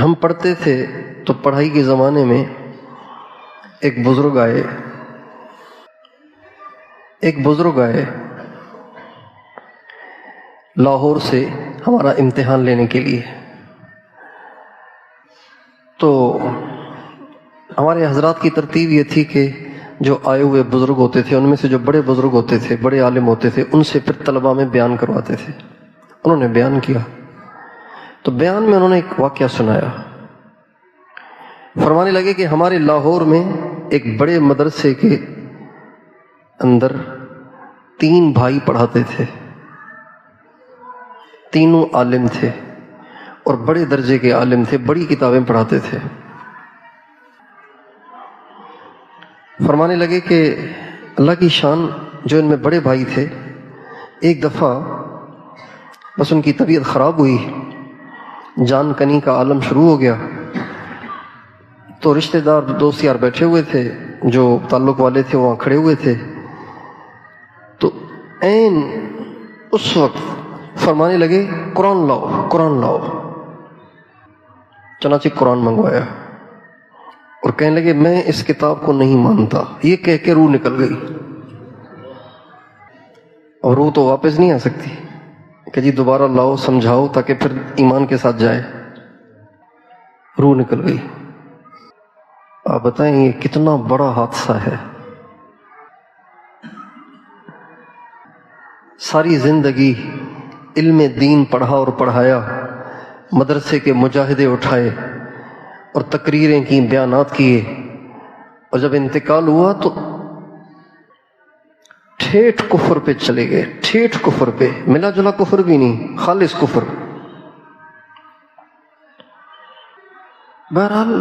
ہم پڑھتے تھے تو پڑھائی کے زمانے میں ایک بزرگ آئے لاہور سے ہمارا امتحان لینے کے لیے. تو ہمارے حضرات کی ترتیب یہ تھی کہ جو آئے ہوئے بزرگ ہوتے تھے ان میں سے جو بڑے بزرگ ہوتے تھے، بڑے عالم ہوتے تھے، ان سے پھر طلباء میں بیان کرواتے تھے. انہوں نے بیان کیا تو بیان میں انہوں نے ایک واقعہ سنایا. فرمانے لگے کہ ہمارے لاہور میں ایک بڑے مدرسے کے اندر 3 بھائی پڑھاتے تھے، تینوں عالم تھے اور بڑے درجے کے عالم تھے، بڑی کتابیں پڑھاتے تھے. فرمانے لگے کہ اللہ کی شان، جو ان میں بڑے بھائی تھے، ایک دفعہ بس ان کی طبیعت خراب ہوئی، جان کنی کا عالم شروع ہو گیا. تو رشتہ دار دوست یار بیٹھے ہوئے تھے، جو تعلق والے تھے وہاں کھڑے ہوئے تھے. تو عین اس وقت فرمانے لگے قرآن لاؤ، قرآن لاؤ. چنانچہ قرآن منگوایا اور کہنے لگے میں اس کتاب کو نہیں مانتا. یہ کہہ کے روح نکل گئی، اور روح تو واپس نہیں آ سکتی کہ جی دوبارہ لاؤ، سمجھاؤ تاکہ پھر ایمان کے ساتھ جائے. روح نکل گئی. آپ بتائیں یہ کتنا بڑا حادثہ ہے. ساری زندگی علم دین پڑھا اور پڑھایا، مدرسے کے مجاہدے اٹھائے اور تقریریں کی، بیانات کیے، اور جب انتقال ہوا تو ٹھیٹھ کفر پہ چلے گئے. ٹھیٹھ کفر پہ، ملا جلا کفر بھی نہیں، خالص کفر. بہرحال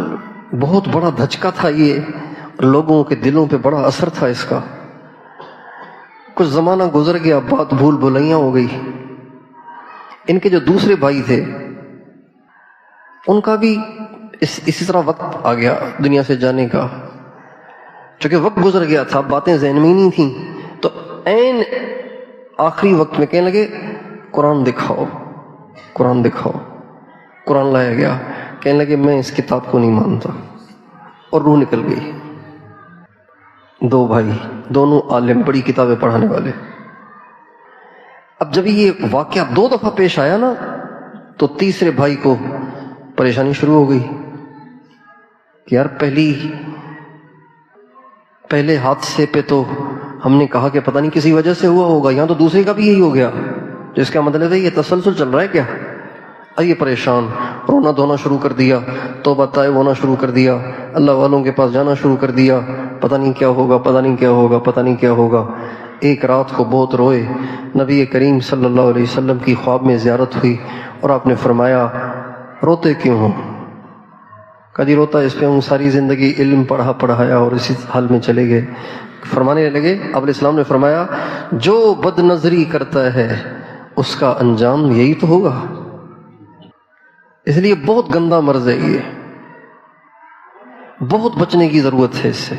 بہت بڑا دھچکا تھا یہ، لوگوں کے دلوں پہ بڑا اثر تھا اس کا. کچھ زمانہ گزر گیا، بات بھول بھلائیاں ہو گئی. ان کے جو دوسرے بھائی تھے ان کا بھی اسی طرح وقت آ گیا دنیا سے جانے کا. چونکہ وقت گزر گیا تھا، باتیں ذہن میں نہیں تھیں، تو عین آخری وقت میں کہنے لگے قرآن دکھاؤ، قرآن دکھاؤ. قرآن لایا گیا. کہنے لگے میں اس کتاب کو نہیں مانتا، اور روح نکل گئی. 2 بھائی، دونوں عالم، بڑی کتابیں پڑھانے والے. اب جب یہ واقعہ 2 دفعہ پیش آیا نا، تو تیسرے بھائی کو پریشانی شروع ہو گئی کہ یار پہلے حادثے پہ تو ہم نے کہا کہ پتہ نہیں کسی وجہ سے ہوا ہوگا، یہاں تو دوسرے کا بھی یہی ہو گیا، جس کا مطلب ہے یہ تسلسل چل رہا ہے کیا. اب یہ پریشان، رونا دھونا شروع کر دیا، توبہ طائب ہونا شروع کر دیا، اللہ والوں کے پاس جانا شروع کر دیا. پتہ نہیں کیا ہوگا، پتہ نہیں کیا ہوگا، پتہ نہیں کیا ہوگا. ایک رات کو بہت روئے. نبی کریم صلی اللہ علیہ وسلم کی خواب میں زیارت ہوئی اور آپ نے فرمایا روتے کیوں ہو؟ کہا جی روتا اس پہ ہوں، ساری زندگی علم پڑھایا اور اسی حال میں چلے گئے. فرمانے لگے، اب السلام نے فرمایا جو بد نظری کرتا ہے اس کا انجام یہی تو ہوگا. اس لیے بہت گندا مرض ہے یہ، بہت بچنے کی ضرورت ہے اس سے.